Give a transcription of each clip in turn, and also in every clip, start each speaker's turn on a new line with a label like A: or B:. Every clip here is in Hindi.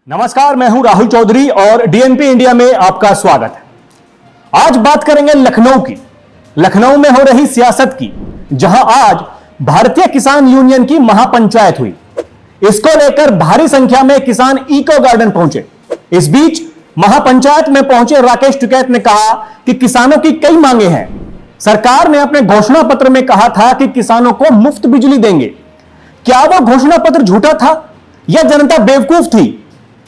A: नमस्कार, मैं हूं राहुल चौधरी और डीएनपी इंडिया में आपका स्वागत है। आज बात करेंगे लखनऊ की, लखनऊ में हो रही सियासत की, जहां आज भारतीय किसान यूनियन की महापंचायत हुई। इसको लेकर भारी संख्या में किसान इको गार्डन पहुंचे। इस बीच महापंचायत में पहुंचे राकेश टिकैत ने कहा कि किसानों की कई मांगे हैं। सरकार ने अपने घोषणा पत्र में कहा था कि किसानों को मुफ्त बिजली देंगे। क्या वो घोषणा पत्र झूठा था या जनता बेवकूफ थी?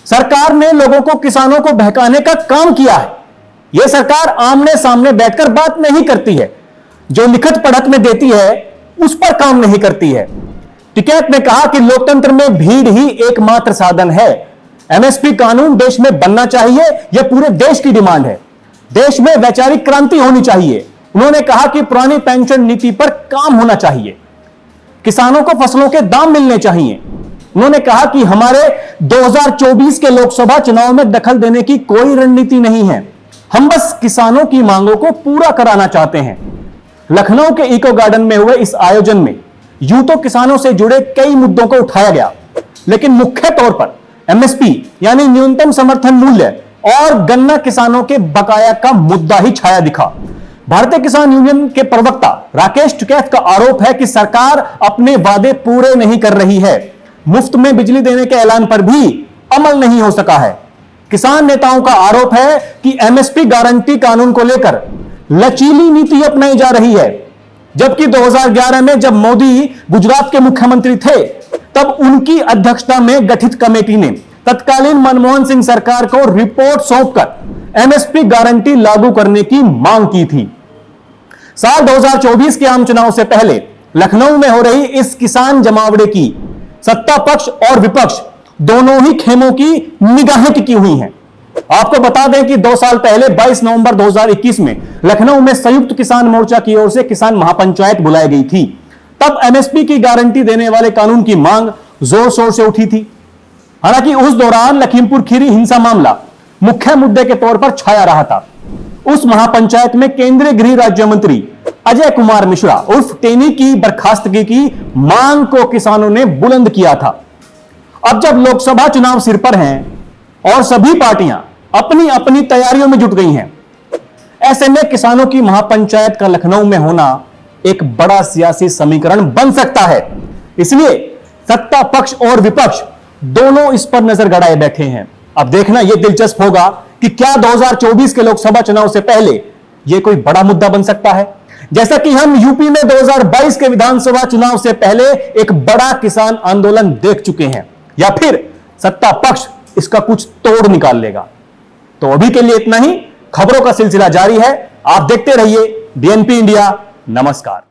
A: सरकार ने लोगों को, किसानों को बहकाने का काम किया है। यह सरकार आमने सामने बैठकर बात नहीं करती है, जो लिखत पढ़त में देती है उस पर काम नहीं करती है। टिकैत ने कहा कि लोकतंत्र में भीड़ ही एकमात्र साधन है। एमएसपी कानून देश में बनना चाहिए, यह पूरे देश की डिमांड है। देश में वैचारिक क्रांति होनी चाहिए। उन्होंने कहा कि पुरानी पेंशन नीति पर काम होना चाहिए। किसानों को फसलों के दाम मिलने चाहिए। उन्होंने कहा कि हमारे 2024 के लोकसभा चुनाव में दखल देने की कोई रणनीति नहीं है, हम बस किसानों की मांगों को पूरा कराना चाहते हैं। लखनऊ के इको गार्डन में हुए इस आयोजन में यूं तो किसानों से जुड़े कई मुद्दों को उठाया गया, लेकिन मुख्य तौर पर एमएसपी यानी न्यूनतम समर्थन मूल्य और गन्ना किसानों के बकाया का मुद्दा ही छाया दिखा। भारतीय किसान यूनियन के प्रवक्ता राकेश टिकैत का आरोप है कि सरकार अपने वादे पूरे नहीं कर रही है। मुफ्त में बिजली देने के ऐलान पर भी अमल नहीं हो सका है। किसान नेताओं का आरोप है कि एमएसपी गारंटी कानून को लेकर लचीली नीति अपनाई जा रही है, जबकि 2011 में जब मोदी गुजरात के मुख्यमंत्री थे, तब उनकी अध्यक्षता में गठित कमेटी ने तत्कालीन मनमोहन सिंह सरकार को रिपोर्ट सौंपकर एमएसपी गारंटी लागू करने की मांग की थी। साल 2024 के आम चुनाव से पहले लखनऊ में हो रही इस किसान जमावड़े की सत्ता पक्ष और विपक्ष दोनों ही खेमों की निगाहें टिकी हुई हैं। आपको बता दें कि 2 साल पहले 22 नवंबर 2021 में लखनऊ में संयुक्त किसान मोर्चा की ओर से किसान महापंचायत बुलाई गई थी। तब एमएसपी की गारंटी देने वाले कानून की मांग जोर शोर से उठी थी। हालांकि उस दौरान लखीमपुर खीरी हिंसा मामला मुख्य मुद्दे के तौर पर छाया रहा था। उस महापंचायत में केंद्रीय गृह राज्य मंत्री अजय कुमार मिश्रा उर्फ टेनी की बर्खास्तगी की मांग को किसानों ने बुलंद किया था। अब जब लोकसभा चुनाव सिर पर हैं और सभी पार्टियां अपनी अपनी तैयारियों में जुट गई हैं, ऐसे में किसानों की महापंचायत का लखनऊ में होना एक बड़ा सियासी समीकरण बन सकता है। इसलिए सत्ता पक्ष और विपक्ष दोनों इस पर नजर गड़ाए बैठे हैं। अब देखना यह दिलचस्प होगा कि क्या 2024 के लोकसभा चुनाव से पहले यह कोई बड़ा मुद्दा बन सकता है, जैसा कि हम यूपी में 2022 के विधानसभा चुनाव से पहले एक बड़ा किसान आंदोलन देख चुके हैं, या फिर सत्ता पक्ष इसका कुछ तोड़ निकाल लेगा। तो अभी के लिए इतना ही। खबरों का सिलसिला जारी है, आप देखते रहिए डीएनपी इंडिया। नमस्कार।